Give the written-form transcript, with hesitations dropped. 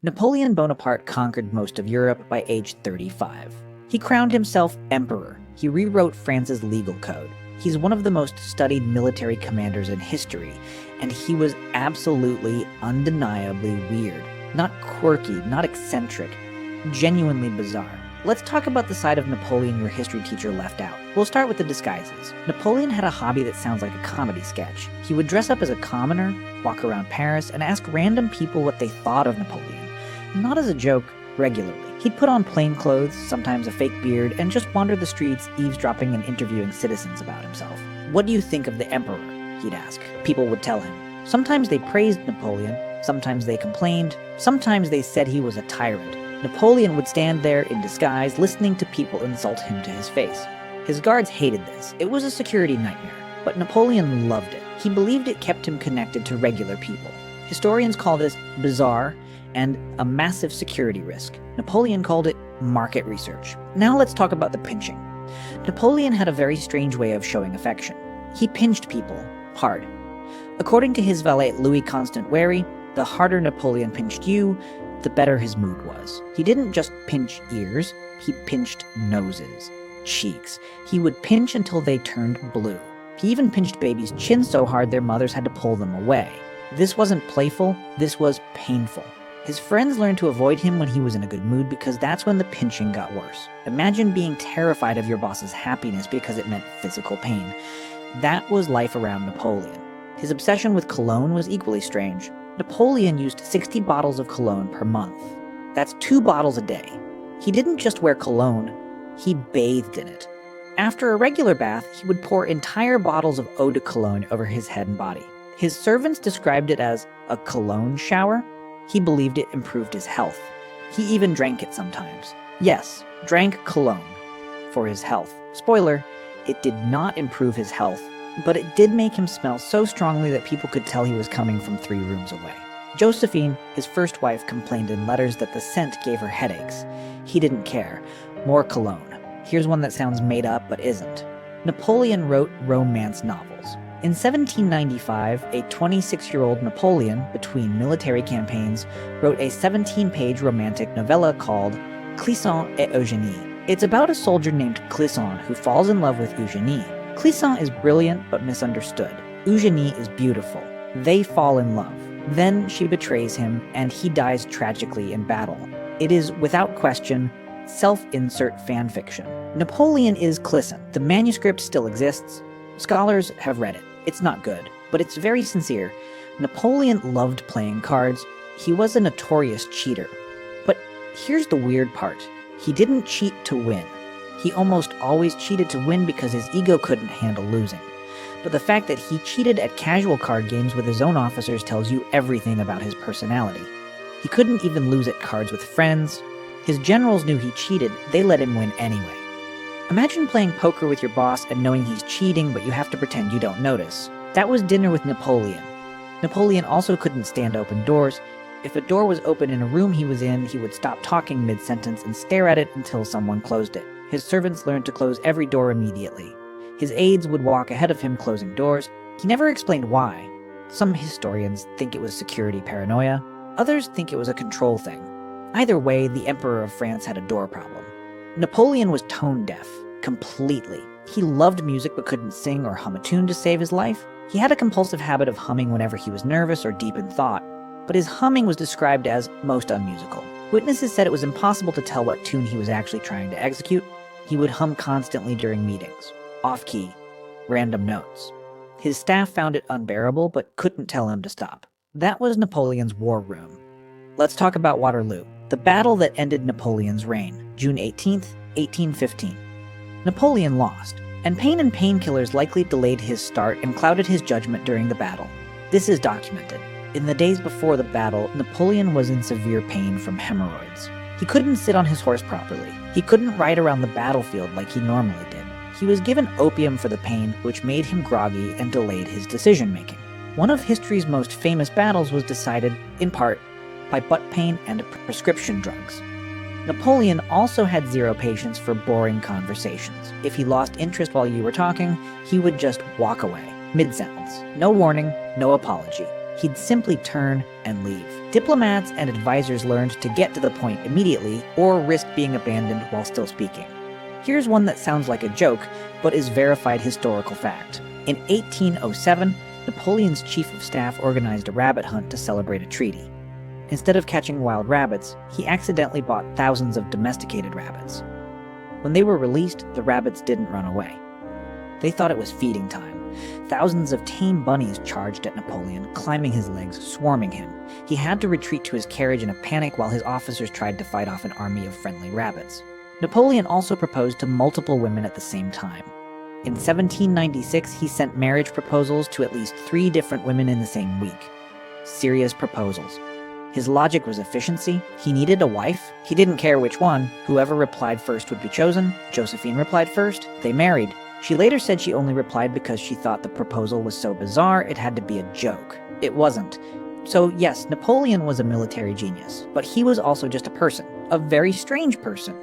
Napoleon Bonaparte conquered most of Europe by age 35. He crowned himself emperor. He rewrote France's legal code. He's one of the most studied military commanders in history, and he was absolutely, undeniably weird. Not quirky, not eccentric, genuinely bizarre. Let's talk about the side of Napoleon your history teacher left out. We'll start with the disguises. Napoleon had a hobby that sounds like a comedy sketch. He would dress up as a commoner, walk around Paris, and ask random people what they thought of Napoleon. Not as a joke, regularly. He'd put on plain clothes, sometimes a fake beard, and just wander the streets, eavesdropping and interviewing citizens about himself. "What do you think of the emperor?" he'd ask. People would tell him. Sometimes they praised Napoleon, sometimes they complained, sometimes they said he was a tyrant. Napoleon would stand there in disguise, listening to people insult him to his face. His guards hated this. It was a security nightmare. But Napoleon loved it. He believed it kept him connected to regular people. Historians call this bizarre and a massive security risk. Napoleon called it market research. Now let's talk about the pinching. Napoleon had a very strange way of showing affection. He pinched people hard. According to his valet Louis Constant Wary, the harder Napoleon pinched you, the better his mood was. He didn't just pinch ears, he pinched noses, cheeks. He would pinch until they turned blue. He even pinched babies' chins so hard their mothers had to pull them away. This wasn't playful, this was painful. His friends learned to avoid him when he was in a good mood because that's when the pinching got worse. Imagine being terrified of your boss's happiness because it meant physical pain. That was life around Napoleon. His obsession with cologne was equally strange. Napoleon used 60 bottles of cologne per month. That's 2 bottles a day. He didn't just wear cologne, he bathed in it. After a regular bath, he would pour entire bottles of eau de cologne over his head and body. His servants described it as a cologne shower. He believed it improved his health. He even drank it sometimes. Yes, drank cologne for his health. Spoiler, it did not improve his health, but it did make him smell so strongly that people could tell he was coming from 3 rooms away. Josephine, his first wife, complained in letters that the scent gave her headaches. He didn't care. More cologne. Here's one that sounds made up but isn't. Napoleon wrote romance novels. In 1795, a 26-year-old Napoleon, between military campaigns, wrote a 17-page romantic novella called Clisson et Eugénie. It's about a soldier named Clisson who falls in love with Eugénie. Clisson is brilliant but misunderstood. Eugénie is beautiful. They fall in love. Then she betrays him, and he dies tragically in battle. It is, without question, self-insert fanfiction. Napoleon is Clisson. The manuscript still exists. Scholars have read it. It's not good, but it's very sincere. Napoleon loved playing cards. He was a notorious cheater. But here's the weird part. He didn't cheat to win. He almost always cheated to win because his ego couldn't handle losing. But the fact that he cheated at casual card games with his own officers tells you everything about his personality. He couldn't even lose at cards with friends. His generals knew he cheated, they let him win anyway. Imagine playing poker with your boss and knowing he's cheating, but you have to pretend you don't notice. That was dinner with Napoleon. Napoleon also couldn't stand open doors. If a door was open in a room he was in, he would stop talking mid-sentence and stare at it until someone closed it. His servants learned to close every door immediately. His aides would walk ahead of him closing doors. He never explained why. Some historians think it was security paranoia. Others think it was a control thing. Either way, the Emperor of France had a door problem. Napoleon was tone deaf, completely. He loved music but couldn't sing or hum a tune to save his life. He had a compulsive habit of humming whenever he was nervous or deep in thought, but his humming was described as most unmusical. Witnesses said it was impossible to tell what tune he was actually trying to execute. He would hum constantly during meetings, off-key, random notes. His staff found it unbearable but couldn't tell him to stop. That was Napoleon's war room. Let's talk about Waterloo, the battle that ended Napoleon's reign, June 18th, 1815. Napoleon lost, and pain and painkillers likely delayed his start and clouded his judgment during the battle. This is documented. In the days before the battle, Napoleon was in severe pain from hemorrhoids. He couldn't sit on his horse properly. He couldn't ride around the battlefield like he normally did. He was given opium for the pain, which made him groggy and delayed his decision-making. One of history's most famous battles was decided, in part, by butt pain and prescription drugs. Napoleon also had zero patience for boring conversations. If he lost interest while you were talking, he would just walk away, mid-sentence. No warning, no apology. He'd simply turn and leave. Diplomats and advisors learned to get to the point immediately or risk being abandoned while still speaking. Here's one that sounds like a joke, but is verified historical fact. In 1807, Napoleon's chief of staff organized a rabbit hunt to celebrate a treaty. Instead of catching wild rabbits, he accidentally bought thousands of domesticated rabbits. When they were released, the rabbits didn't run away. They thought it was feeding time. Thousands of tame bunnies charged at Napoleon, climbing his legs, swarming him. He had to retreat to his carriage in a panic while his officers tried to fight off an army of friendly rabbits. Napoleon also proposed to multiple women at the same time. In 1796, he sent marriage proposals to at least 3 different women in the same week. Serious proposals. His logic was efficiency. He needed a wife. He didn't care which one. Whoever replied first would be chosen. Josephine replied first. They married. She later said she only replied because she thought the proposal was so bizarre it had to be a joke. It wasn't. So yes, Napoleon was a military genius, but he was also just a person. A very strange person.